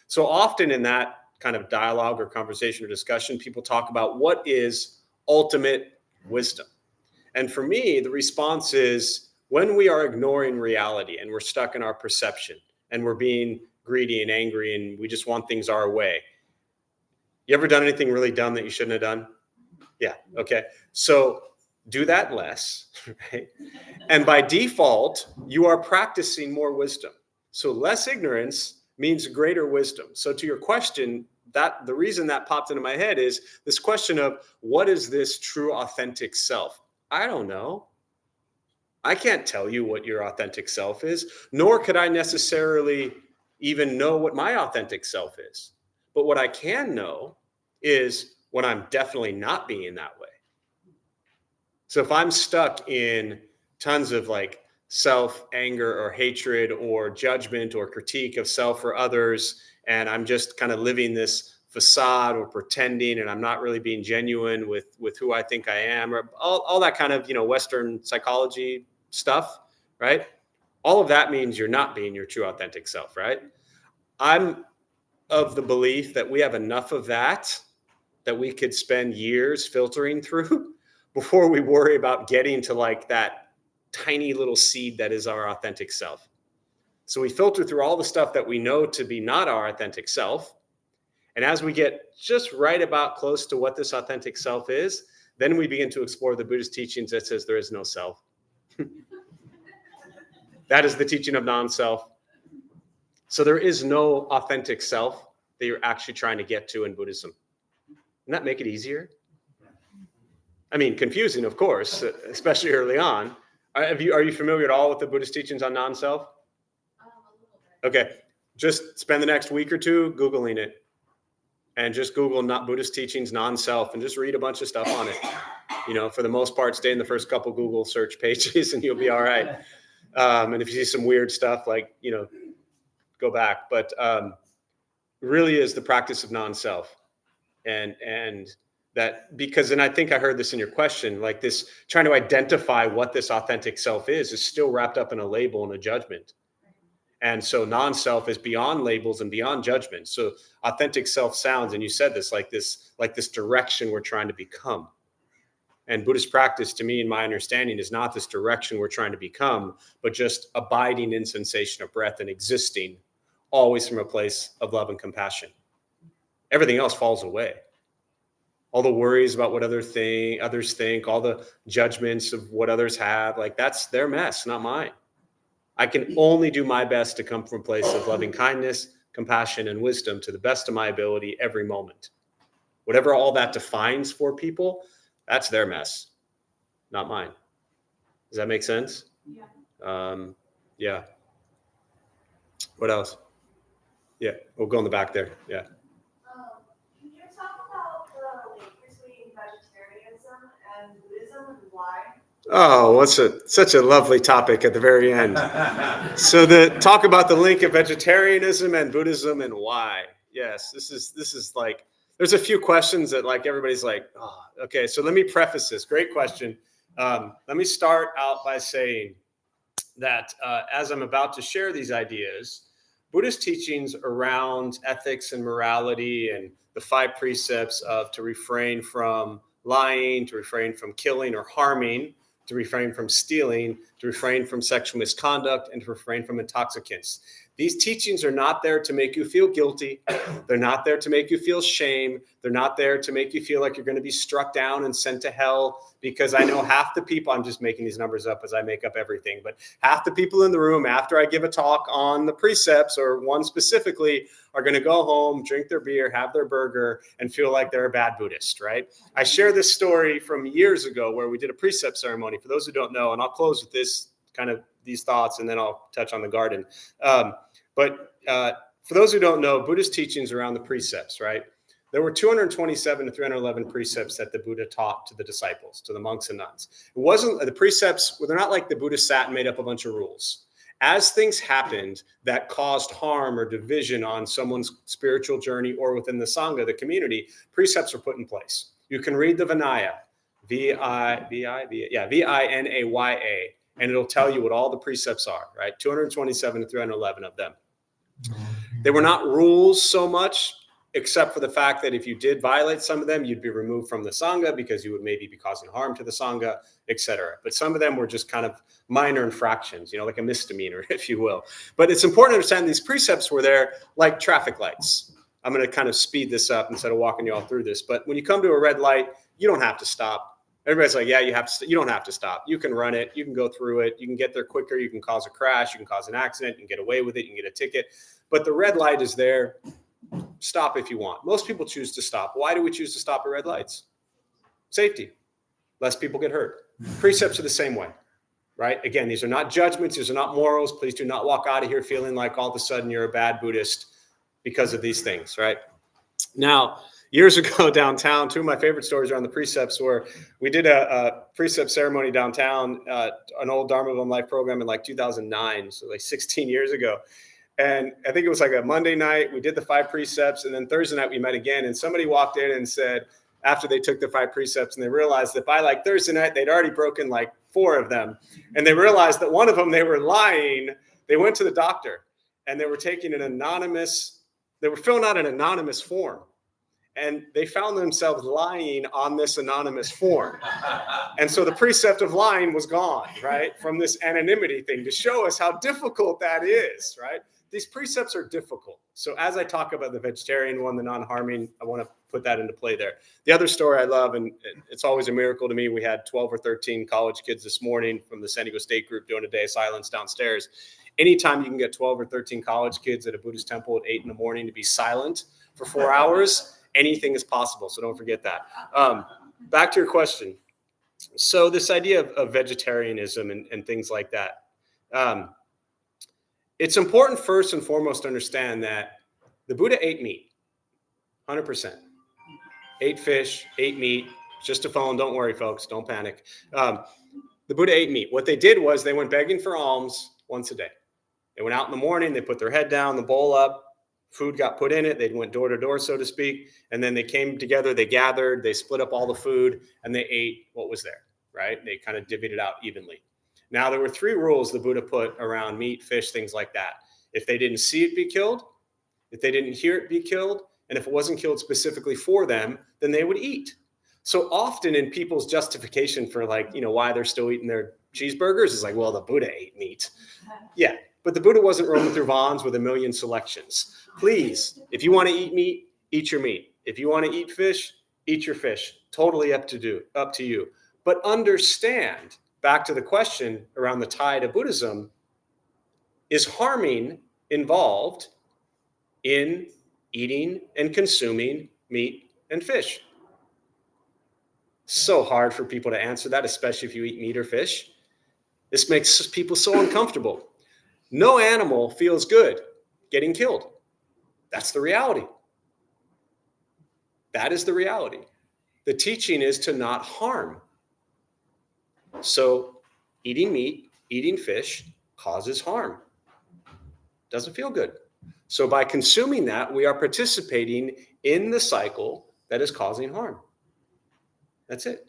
So often in that kind of dialogue or conversation or discussion, people talk about what is ultimate wisdom. And for me, the response is when we are ignoring reality and we're stuck in our perception and we're being greedy and angry and we just want things our way. You ever done anything really dumb that you shouldn't have done? Yeah. Okay. So do that less, right? And by default, you are practicing more wisdom. So less ignorance means greater wisdom. So to your question, that the reason that popped into my head is this question of what is this true authentic self? I don't know. I can't tell you what your authentic self is, nor could I necessarily even know what my authentic self is. But what I can know is when I'm definitely not being that way. So if I'm stuck in tons of like self anger or hatred or judgment or critique of self or others, and I'm just kind of living this facade or pretending, and I'm not really being genuine with who I think I am, or all that kind of, Western psychology stuff, right? All of that means you're not being your true authentic self, right? I'm of the belief that we have enough of that we could spend years filtering through before we worry about getting to like that tiny little seed that is our authentic self. So we filter through all the stuff that we know to be not our authentic self. And as we get just right about close to what this authentic self is, then we begin to explore the Buddhist teachings that says there is no self. That is the teaching of non-self. So there is no authentic self that you're actually trying to get to in Buddhism. Doesn't that make it easier? I mean, confusing, of course, especially early on. Are you familiar at all with the Buddhist teachings on non-self? A little bit. Okay, just spend the next week or two Googling it. And just Google not Buddhist teachings, non-self, and just read a bunch of stuff on it. For the most part, stay in the first couple Google search pages and you'll be all right. And if you see some weird stuff, like, go back. But really is the practice of non-self. And that, because, and I think I heard this in your question, like this trying to identify what this authentic self is still wrapped up in a label and a judgment. And so non-self is beyond labels and beyond judgment. So authentic self sounds, and you said this, like this direction we're trying to become. And Buddhist practice, to me, in my understanding, is not this direction we're trying to become, but just abiding in sensation of breath and existing always from a place of love and compassion. Everything else falls away. All the worries about what others think, all the judgments of what others have, like that's their mess, not mine. I can only do my best to come from a place of loving kindness, compassion, and wisdom to the best of my ability every moment. Whatever all that defines for people, that's their mess, not mine. Does that make sense? Yeah. Yeah. What else? Yeah, we'll go in the back there. Yeah. Can you talk about the link between vegetarianism and Buddhism and why? Oh, such a lovely topic at the very end. So talk about the link of vegetarianism and Buddhism and why. Yes, this is like, there's a few questions that like everybody's like, oh, okay. So let me preface this. Great question. Let me start out by saying that as I'm about to share these ideas, Buddhist teachings around ethics and morality and the 5 precepts of to refrain from lying, to refrain from killing or harming, to refrain from stealing, to refrain from sexual misconduct, and to refrain from intoxicants. These teachings are not there to make you feel guilty. They're not there to make you feel shame. They're not there to make you feel like you're going to be struck down and sent to hell, because I know half the people, I'm just making these numbers up as I make up everything, but half the people in the room after I give a talk on the precepts, or one specifically, are going to go home, drink their beer, have their burger, and feel like they're a bad Buddhist, right? I share this story from years ago where we did a precept ceremony. For those who don't know, and I'll close with this kind of these thoughts, and then I'll touch on the garden. But for those who don't know, Buddhist teachings around the precepts, right? There were 227 to 311 precepts that the Buddha taught to the disciples, to the monks and nuns. It wasn't the precepts, well, they're not like the Buddha sat and made up a bunch of rules. As things happened that caused harm or division on someone's spiritual journey or within the Sangha, the community, precepts were put in place. You can read the Vinaya, V-I-N-A-Y-A, and it'll tell you what all the precepts are, right? 227 to 311 of them. They were not rules so much, except for the fact that if you did violate some of them, you'd be removed from the Sangha because you would maybe be causing harm to the Sangha, etc. But some of them were just kind of minor infractions, like a misdemeanor, if you will. But it's important to understand these precepts were there like traffic lights. I'm going to kind of speed this up instead of walking you all through this. But when you come to a red light, you don't have to stop. Everybody's like, yeah, you have to. You don't have to stop. You can run it. You can go through it. You can get there quicker. You can cause a crash. You can cause an accident. You can get away with it. You can get a ticket. But the red light is there. Stop if you want. Most people choose to stop. Why do we choose to stop at red lights? Safety. Less people get hurt. Precepts are the same way, right? Again, these are not judgments. These are not morals. Please do not walk out of here feeling like all of a sudden you're a bad Buddhist because of these things, right? Now, years ago downtown, two of my favorite stories around the precepts were we did a precept ceremony downtown, an old Dharma Bum Life program in like 2009, so like 16 years ago. And I think it was like a Monday night, we did the 5 precepts, and then Thursday night we met again, and somebody walked in and said, after they took the 5 precepts, and they realized that by like Thursday night, they'd already broken like 4 of them. And they realized that one of them, they were lying. They went to the doctor, and they were taking they were filling out an anonymous form. And they found themselves lying on this anonymous form. And so the precept of lying was gone, right? From this anonymity thing to show us how difficult that is, right? These precepts are difficult. So as I talk about the vegetarian one, the non-harming, I want to put that into play there. The other story I love, and it's always a miracle to me, we had 12 or 13 college kids this morning from the San Diego State group doing a day of silence downstairs. Anytime you can get 12 or 13 college kids at a Buddhist temple at 8 in the morning to be silent for 4 hours, anything is possible. So don't forget that. Back to your question. So this idea of vegetarianism and things like that. It's important first and foremost to understand that the Buddha ate meat, 100%. Ate fish, ate meat, just a phone. Don't worry, folks. Don't panic. The Buddha ate meat. What they did was they went begging for alms once a day. They went out in the morning. They put their head down, the bowl up. Food got put in it. They went door to door, so to speak. And then they came together. They gathered. They split up all the food, and they ate what was there, right? They kind of divvied it out evenly. Now, there were 3 rules the Buddha put around meat, fish, things like that. If they didn't see it be killed, if they didn't hear it be killed, and if it wasn't killed specifically for them, then they would eat. So often in people's justification for why they're still eating their cheeseburgers is like, well, the Buddha ate meat. Yeah, but the Buddha wasn't roaming through Vons with a million selections. Please, if you want to eat meat, eat your meat. If you want to eat fish, eat your fish. Totally up to you. But understand, back to the question around the tie to Buddhism, is harming involved in eating and consuming meat and fish? So hard for people to answer that, especially if you eat meat or fish. This makes people so uncomfortable. No animal feels good getting killed. That's the reality. That is the reality. The teaching is to not harm. So eating meat, eating fish causes harm. Doesn't feel good. So by consuming that, we are participating in the cycle that is causing harm. That's it.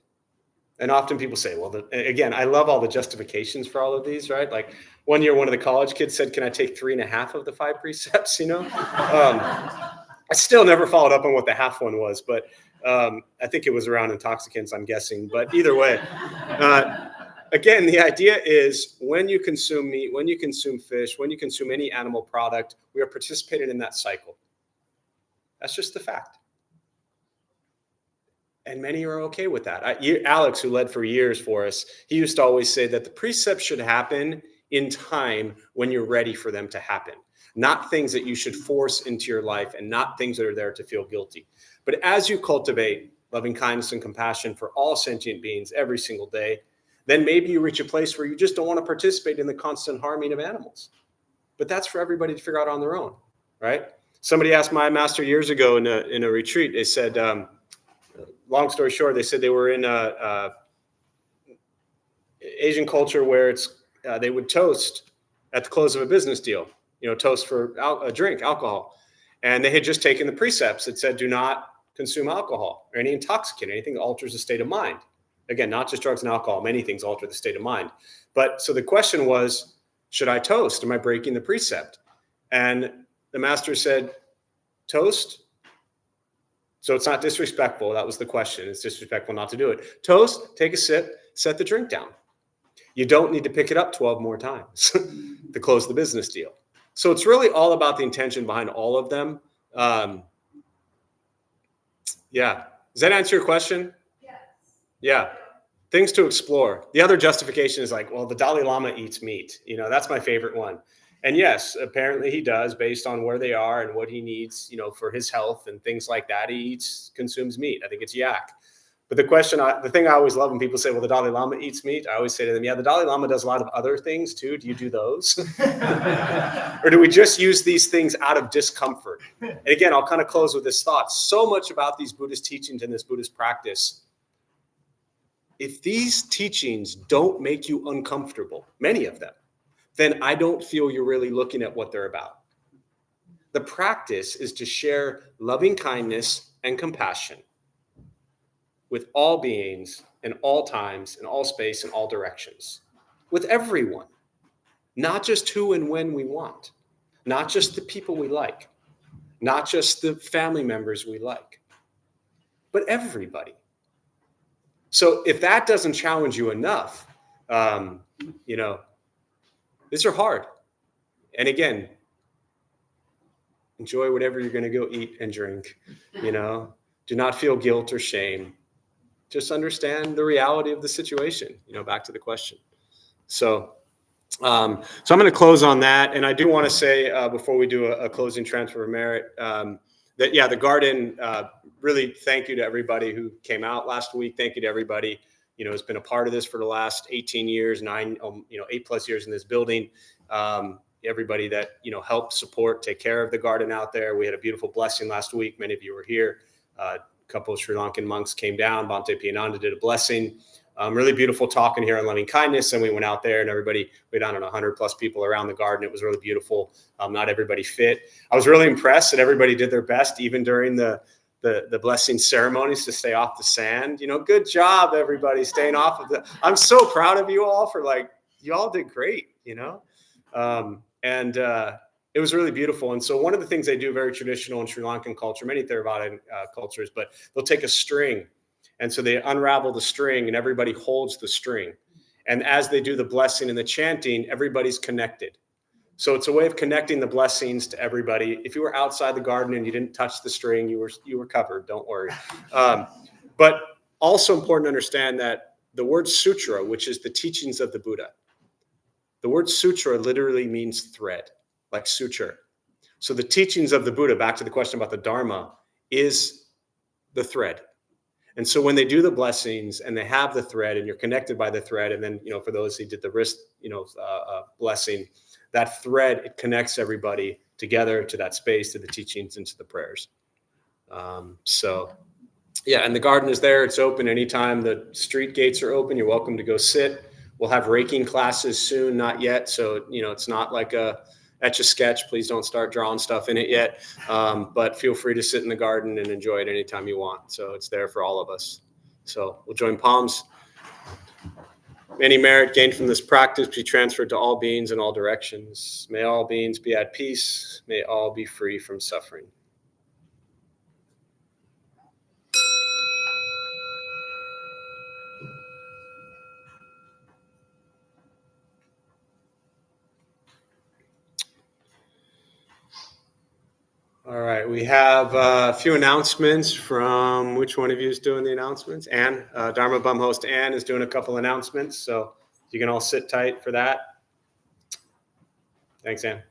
And often people say, well, again, I love all the justifications for all of these, right? Like one year, one of the college kids said, can I take 3.5 of the 5 precepts, I still never followed up on what the half one was, but I think it was around intoxicants, I'm guessing. But either way, again, the idea is when you consume meat, when you consume fish, when you consume any animal product, we are participating in that cycle. That's just the fact. And many are okay with that. Alex, who led for years for us, he used to always say that the precepts should happen in time when you're ready for them to happen. Not things that you should force into your life and not things that are there to feel guilty. But as you cultivate loving kindness and compassion for all sentient beings every single day, then maybe you reach a place where you just don't want to participate in the constant harming of animals. But that's for everybody to figure out on their own, right? Somebody asked my master years ago in a retreat, they said, long story short, they said they were in a Asian culture where they would toast at the close of a business deal, toast for a drink, alcohol. And they had just taken the precepts that said, do not consume alcohol or any intoxicant, anything that alters the state of mind. Again, not just drugs and alcohol, many things alter the state of mind. But so the question was, should I toast? Am I breaking the precept? And the master said, toast. So it's not disrespectful. That was the question. It's disrespectful not to do it. Toast, take a sip, set the drink down. You don't need to pick it up 12 more times to close the business deal. So it's really all about the intention behind all of them. Yeah. Does that answer your question? Yes. Yeah. Things to explore. The other justification is like, well, the Dalai Lama eats meat. You know, that's my favorite one. And yes, apparently he does, based on where they are and what he needs, you know, for his health and things like that. He consumes meat. I think it's yak. But the thing I always love when people say, well, the Dalai Lama eats meat, I always say to them, yeah, the Dalai Lama does a lot of other things too. Do you do those? Or do we just use these things out of discomfort? And again, I'll kind of close with this thought. So much about these Buddhist teachings and this Buddhist practice, if these teachings don't make you uncomfortable, many of them, then I don't feel you're really looking at what they're about. The practice is to share loving kindness and compassion with all beings in all times, in all space, in all directions, with everyone, not just who and when we want, not just the people we like, not just the family members we like, but everybody. So if that doesn't challenge you enough, you know, these are hard. And again, enjoy whatever you're going to go eat and drink, you know, do not feel guilt or shame. Just understand the reality of the situation, you know, back to the question. So I'm going to close on that. And I do want to say before we do a closing transfer of merit, that, yeah, the garden, really thank you to everybody who came out last week. Thank you to everybody, you know, who's been a part of this for the last 18 years, 8+ years in this building. Everybody that, you know, helped support, take care of the garden out there. We had a beautiful blessing last week. Many of you were here. A couple of Sri Lankan monks came down. Bhante Piyananda did a blessing. Really beautiful talking here on loving kindness. And we went out there and everybody, we had 100+ people around the garden. It was really beautiful. Not everybody fit. I was really impressed that everybody did their best, even during the blessing ceremonies, to stay off the sand. You know, good job, everybody, staying off of the. I'm so proud of you all for, like, you all did great, you know. It was really beautiful. And so one of the things they do, very traditional in Sri Lankan culture, many Theravada cultures, but they'll take a string. And so they unravel the string and everybody holds the string. And as they do the blessing and the chanting, everybody's connected. So it's a way of connecting the blessings to everybody. If you were outside the garden and you didn't touch the string, you were covered. Don't worry. But also important to understand that the word sutra, which is the teachings of the Buddha, the word sutra literally means thread, like suture. So the teachings of the Buddha, back to the question about the Dharma, is the thread. And so when they do the blessings and they have the thread and you're connected by the thread, and then, you know, for those who did the wrist, you know, blessing, that thread, it connects everybody together to that space, to the teachings and to the prayers. So yeah, and the garden is there. It's open anytime the street gates are open. You're welcome to go sit. We'll have raking classes soon, not yet. So, you know, it's not like a Etch-a-Sketch. Please don't start drawing stuff in it yet. But feel free to sit in the garden and enjoy it anytime you want. So it's there for all of us. So we'll join palms. Any merit gained from this practice be transferred to all beings in all directions. May all beings be at peace. May all be free from suffering. All right, we have a few announcements from, which one of you is doing the announcements? Anne, Dharma Bum host Anne is doing a couple announcements, so you can all sit tight for that. Thanks, Anne.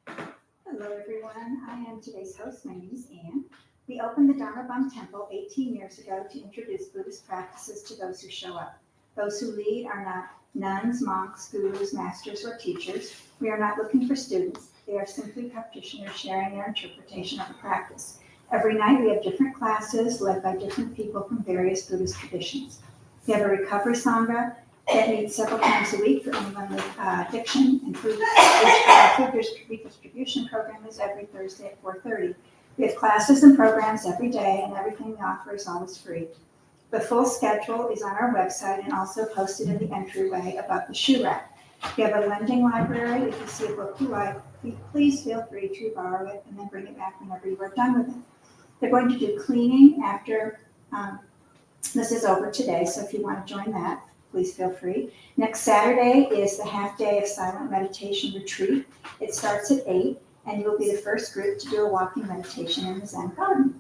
Hello, everyone. I am today's host. My name is Anne. We opened the Dharma Bum Temple 18 years ago to introduce Buddhist practices to those who show up. Those who lead are not nuns, monks, gurus, masters, or teachers. We are not looking for students. They are simply practitioners sharing their interpretation of the practice. Every night we have different classes led by different people from various Buddhist traditions. We have a recovery sangha that meets several times a week for anyone with addiction, and food redistribution program is every Thursday at 4:30. We have classes and programs every day, and everything we offer is always free. The full schedule is on our website and also posted in the entryway above the shoe rack. We have a lending library. If you see a book you like, please feel free to borrow it and then bring it back whenever you are done with it. They're going to do cleaning after this is over today, so if you want to join that, please feel free. Next Saturday is the half day of silent meditation retreat. It starts at 8, and you'll be the first group to do a walking meditation in the Zen garden.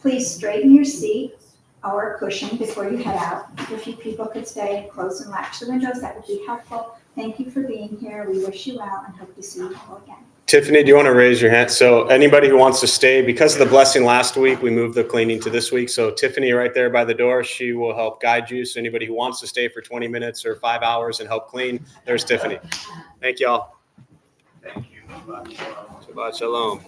Please straighten your seat or a cushion before you head out. If a few people could stay and close and latch the windows, that would be helpful. Thank you for being here. We wish you well and hope to see you all again. Tiffany, do you want to raise your hand? So anybody who wants to stay, because of the blessing last week, we moved the cleaning to this week. So Tiffany right there by the door, she will help guide you. So anybody who wants to stay for 20 minutes or 5 hours and help clean, there's Tiffany. Thank you all. Thank you. Shabbat shalom.